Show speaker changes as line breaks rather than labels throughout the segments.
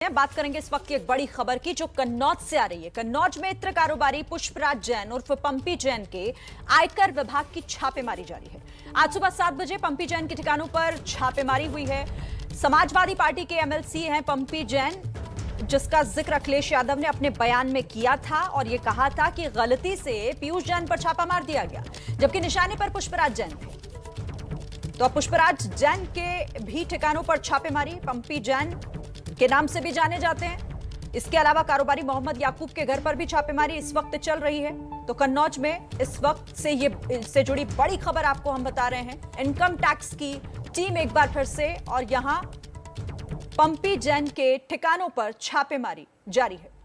बात करेंगे इस वक्त की एक बड़ी खबर की जो कन्नौज से आ रही है। कन्नौज में इत्र कारोबारी पुष्पराज जैन उर्फ पंपी जैन के आयकर विभाग की छापेमारी जारी है। आज सुबह 7 बजे पंपी जैन के ठिकानों पर छापेमारी हुई है। समाजवादी पार्टी के एमएलसी हैं पंपी जैन, जिसका जिक्र अखिलेश यादव ने अपने बयान में किया था और यह कहा था कि गलती से पीयूष जैन पर छापा मार दिया गया, जबकि निशाने पर पुष्पराज जैन थे। तो अब पुष्पराज जैन के भी ठिकानों पर छापेमारी पंपी जैन के नाम से भी जाने जाते हैं। इसके अलावा कारोबारी मोहम्मद याकूब के घर पर भी छापेमारी इस वक्त चल रही है। तो कन्नौज में इस वक्त से इससे जुड़ी बड़ी खबर आपको हम बता रहे हैं। इनकम टैक्स की टीम एक बार फिर से और यहां पंपी जैन के ठिकानों पर छापेमारी जारी है।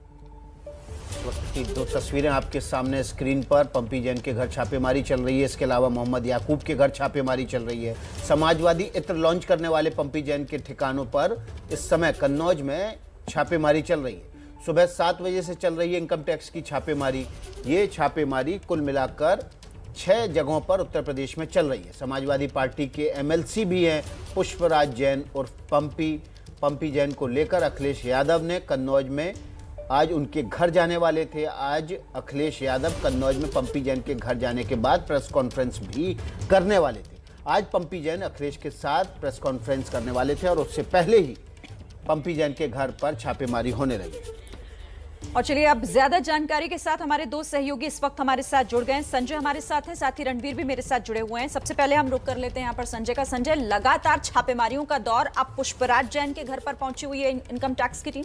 वक्त की दो तस्वीरें आपके सामने स्क्रीन पर। पंपी जैन के घर छापेमारी चल रही है, इसके अलावा मोहम्मद याकूब के घर छापेमारी चल रही है। समाजवादी इत्र लॉन्च करने वाले पंपी जैन के ठिकानों पर इस समय कन्नौज में छापेमारी चल रही है। सुबह 7 बजे से चल रही है इनकम टैक्स की छापेमारी। ये छापेमारी कुल मिलाकर 6 जगहों पर उत्तर प्रदेश में चल रही है। समाजवादी पार्टी के एमएलसी भी हैं पुष्पराज जैन और पंपी जैन को लेकर अखिलेश यादव ने कन्नौज में आज उनके घर जाने वाले थे। आज अखिलेश यादव कन्नौज में पंपी जैन के घर जाने के बाद प्रेस कॉन्फ्रेंस भी करने वाले थे। आज पंपी जैन अखिलेश के साथ प्रेस कॉन्फ्रेंस करने वाले थे और उससे पहले ही पंपी जैन के घर पर छापेमारी होने लगी।
और चलिए अब ज्यादा जानकारी के साथ हमारे दो सहयोगी इस वक्त हमारे साथ जुड़ गए हैं। संजय हमारे साथ हैं, साथ ही रणवीर भी मेरे साथ जुड़े हुए हैं। सबसे पहले हम रुक कर लेते हैं यहाँ पर संजय का। संजय, लगातार छापेमारियों का दौर, अब पुष्पराज जैन के घर पर पहुंची हुई है इनकम टैक्स की टीम।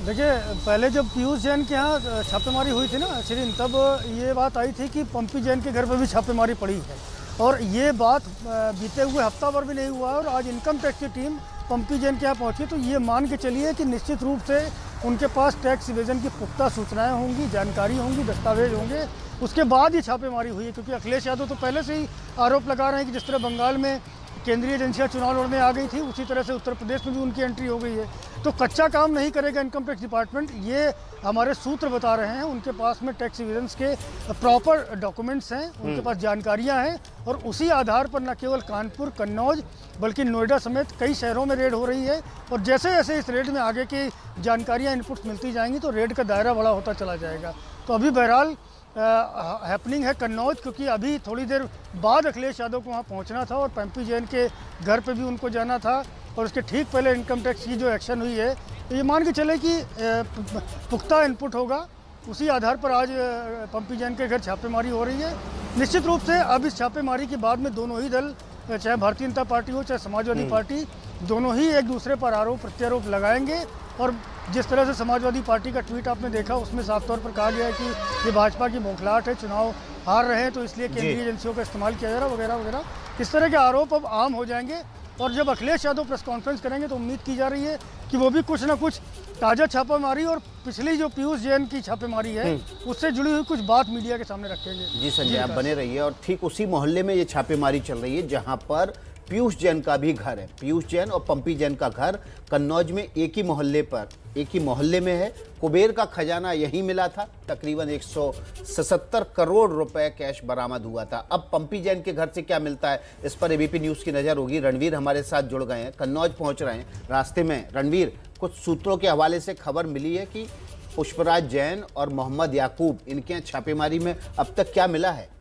देखिए, पहले जब पीयूष जैन के यहाँ छापेमारी हुई थी ना श्रीन, तब ये बात आई थी कि पंपी जैन के घर पर भी छापेमारी पड़ी है और ये बात बीते हुए हफ्ता भर भी नहीं हुआ है और आज इनकम टैक्स की टीम पंपी जैन के यहाँ पहुँची। तो ये मान के चलिए कि निश्चित रूप से उनके पास टैक्स इवेजन की पुख्ता सूचनाएं होंगी, जानकारी होंगी, दस्तावेज होंगे, उसके बाद ही छापेमारी हुई है। क्योंकि अखिलेश यादव तो पहले से ही आरोप लगा रहे हैं कि जिस तरह बंगाल में केंद्रीय एजेंसियां चुनाव लड़ने आ गई थी, उसी तरह से उत्तर प्रदेश में भी उनकी एंट्री हो गई है। तो कच्चा काम नहीं करेगा इनकम टैक्स डिपार्टमेंट, ये हमारे सूत्र बता रहे हैं। उनके पास में टैक्स इवेजन्स के प्रॉपर डॉक्यूमेंट्स हैं, उनके पास जानकारियां हैं और उसी आधार पर न केवल कानपुर, कन्नौज बल्कि नोएडा समेत कई शहरों में रेड हो रही है। और जैसे जैसे इस रेड में आगे की जानकारियाँ इनपुट्स मिलती जाएंगी तो रेड का दायरा बड़ा होता चला जाएगा। तो अभी बहरहाल हैपनिंग है कन्नौज, क्योंकि अभी थोड़ी देर बाद अखिलेश यादव को वहाँ पहुँचना था और पंपी जैन के घर पे भी उनको जाना था और उसके ठीक पहले इनकम टैक्स की जो एक्शन हुई है, तो ये मान के चले कि पुख्ता इनपुट होगा, उसी आधार पर आज पंपी जैन के घर छापेमारी हो रही है। निश्चित रूप से अब इस छापेमारी के बाद में दोनों ही दल, चाहे भारतीय जनता पार्टी हो चाहे समाजवादी पार्टी, दोनों ही एक दूसरे पर आरोप प्रत्यारोप लगाएंगे। और जिस तरह से समाजवादी पार्टी का ट्वीट आपने देखा, उसमें साफ तौर पर कहा गया है कि ये भाजपा की बौखलाहट है, चुनाव हार रहे हैं तो इसलिए केंद्रीय एजेंसियों का इस्तेमाल किया जा रहा है, वगैरह वगैरह। इस तरह के आरोप अब आम हो जाएंगे और जब अखिलेश यादव प्रेस कॉन्फ्रेंस करेंगे तो उम्मीद की जा रही है कि वो भी कुछ ना कुछ ताज़ा छापेमारी और पिछली जो पीयूष जैन की छापेमारी है उससे जुड़ी हुई कुछ बात मीडिया के सामने रखेंगे।
जी संजय, आप बने रहिए। और ठीक उसी मोहल्ले में ये छापेमारी चल रही है जहां पर पीयूष जैन का भी घर है। पीयूष जैन और पंपी जैन का घर कन्नौज में एक ही मोहल्ले में है। कुबेर का खजाना यहीं मिला था। तकरीबन 177 करोड़ रुपए कैश बरामद हुआ था। अब पंपी जैन के घर से क्या मिलता है, इस पर एबीपी न्यूज़ की नज़र होगी। रणवीर हमारे साथ जुड़ गए हैं, कन्नौज पहुंच रहे हैं। रास्ते में रणवीर, कुछ सूत्रों के हवाले से खबर मिली है कि पुष्पराज जैन और मोहम्मद याकूब, इनके यहाँ छापेमारी में अब तक क्या मिला है?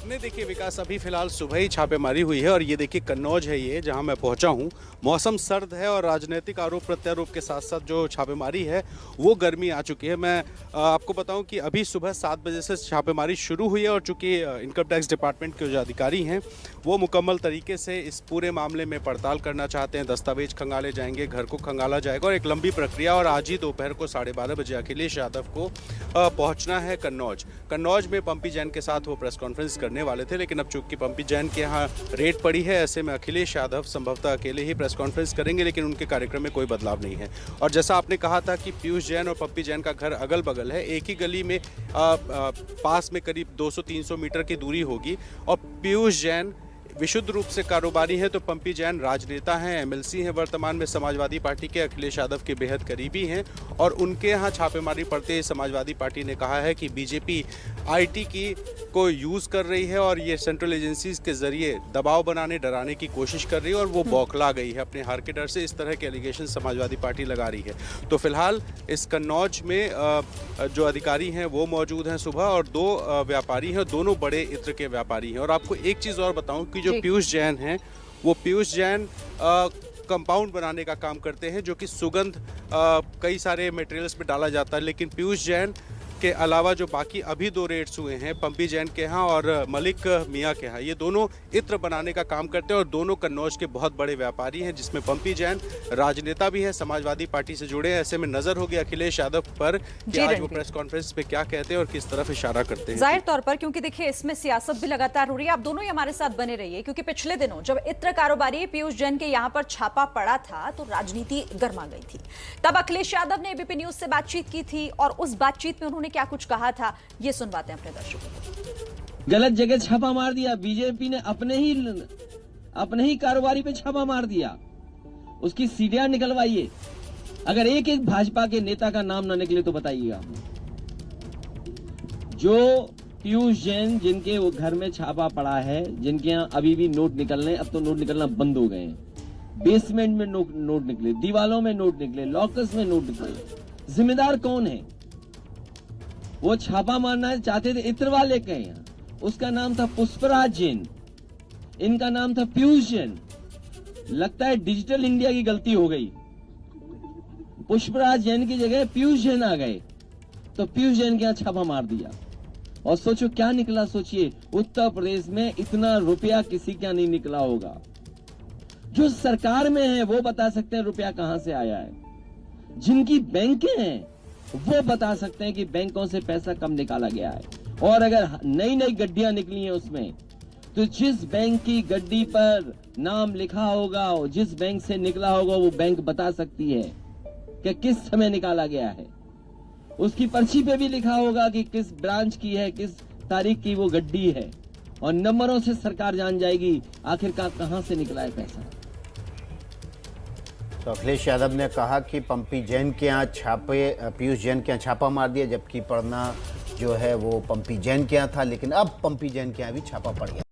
नहीं, देखिए विकास, अभी फिलहाल सुबह ही छापेमारी हुई है और ये देखिए कन्नौज है ये जहां मैं पहुंचा हूं। मौसम सर्द है और राजनीतिक आरोप प्रत्यारोप के साथ साथ जो छापेमारी है वो गर्मी आ चुकी है। मैं आपको बताऊं कि अभी सुबह 7 बजे से छापेमारी शुरू हुई है और चूंकि इनकम टैक्स डिपार्टमेंट के जो अधिकारी हैं वो मुकम्मल तरीके से इस पूरे मामले में पड़ताल करना चाहते हैं। दस्तावेज खंगाले जाएंगे, घर को खंगाला जाएगा और एक लंबी प्रक्रिया। और आज ही दोपहर को 12:30 बजे अखिलेश यादव को पहुँचना है कन्नौज में। पंपी जैन के साथ वो प्रेस कॉन्फ्रेंस करने वाले थे, लेकिन अब चूंकि पंपी जैन के यहाँ रेड पड़ी है, ऐसे में अखिलेश यादव संभवतः अकेले ही प्रेस कॉन्फ्रेंस करेंगे, लेकिन उनके कार्यक्रम में कोई बदलाव नहीं है। और जैसा आपने कहा था कि पीयूष जैन और पंपी जैन का घर अगल बगल है, एक ही गली में पास में करीब 200-300 मीटर की दूरी होगी और पीयूष जैन विशुद्ध रूप से कारोबारी हैं तो पंपी जैन राजनेता हैं, एमएलसी हैं, वर्तमान में समाजवादी पार्टी के अखिलेश यादव के बेहद करीबी हैं और उनके यहाँ छापेमारी पड़ते समाजवादी पार्टी ने कहा है कि बीजेपी आईटी को यूज़ कर रही है और ये सेंट्रल एजेंसीज के जरिए दबाव बनाने, डराने की कोशिश कर रही है और वो बौखला गई है अपने हार के डर से। इस तरह के एलिगेशन समाजवादी पार्टी लगा रही है। तो फिलहाल इस कन्नौज में जो अधिकारी हैं वो मौजूद हैं सुबह और 2 व्यापारी हैं, दोनों बड़े इत्र के व्यापारी हैं। और आपको एक चीज़ और बताऊं कि जो पीयूष जैन हैं वो पीयूष जैन कंपाउंड बनाने का काम करते हैं, जो कि सुगंध कई सारे मटेरियल्स पे डाला जाता है। लेकिन पीयूष जैन के अलावा जो बाकी अभी 2 रेड्स हुए हैं पंपी जैन के यहाँ और मलिक मियाँ के यहाँ, ये दोनों इत्र बनाने का काम करते हैं और दोनों कन्नौज के बहुत बड़े व्यापारी हैं, जिसमें पंपी जैन राजनेता भी है, समाजवादी पार्टी से जुड़े हैं। ऐसे में नजर होगी अखिलेश यादव पर कि आज वो प्रेस कॉन्फ्रेंस पे क्या कहते हैं और किस तरफ इशारा करते हैं।
जाहिर तौर पर, क्योंकि देखिए इसमें सियासत भी लगातार हो रही है। आप दोनों ही हमारे साथ बने रहिए, क्योंकि पिछले दिनों जब इत्र कारोबारी पीयूष जैन के यहाँ पर छापा पड़ा था तो राजनीति गर्मा गई थी। तब अखिलेश यादव ने एबीपी न्यूज से बातचीत की थी और उस बातचीत में उन्होंने क्या कुछ कहा था, ये सुनवाते हैं अपने दर्शकों को।
गलत जगह छापा मार दिया, बीजेपी ने अपने ही कारोबारी पे छापा मार दिया, उसकी सीढ़ियां निकलवाइए। अगर एक एक भाजपा के नेता का नाम ना निकले तो बताइएगा। जो पीयूष जैन जिनके वो घर में छापा पड़ा है, जिनके यहाँ अभी भी नोट निकल रहे हैं, अब तो नोट निकलना बंद हो गए हैं। बेसमेंट में नोट निकले, दीवालों में नोट निकले, लॉकर्स में नोट निकले। जिम्मेदार कौन है? वो छापा मारना चाहते थे इत्र वाले के यहाँ, उसका नाम था पुष्पराज जैन, इनका नाम था पीयूष जैन। लगता है डिजिटल इंडिया की गलती हो गई, पुष्पराज जैन की जगह पीयूष जैन आ गए, तो पीयूष जैन के यहाँ छापा मार दिया। और सोचो क्या निकला, सोचिए उत्तर प्रदेश में इतना रुपया किसी का नहीं निकला होगा। जो सरकार में है वो बता सकते हैं रुपया कहां से आया है, जिनकी बैंकें हैं वो बता सकते हैं कि बैंकों से पैसा कम निकाला गया है। और अगर नई नई गड्डियां निकली हैं उसमें, तो जिस बैंक की गड्डी पर नाम लिखा होगा, जिस बैंक से निकला होगा, वो बैंक बता सकती है कि किस समय निकाला गया है। उसकी पर्ची पे भी लिखा होगा कि किस ब्रांच की है, किस तारीख की वो गड्डी है, और नंबरों से सरकार जान जाएगी आखिरकार कहां से निकला है पैसा।
तो अखिलेश यादव ने कहा कि पंपी जैन के यहाँ पीयूष जैन के यहाँ छापा मार दिया, जबकि पढ़ना जो है वो पंपी जैन के यहाँ था, लेकिन अब पंपी जैन के यहाँ भी छापा पड़ गया।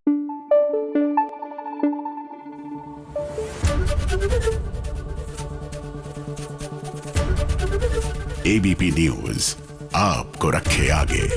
एबीपी न्यूज आपको रखे आगे।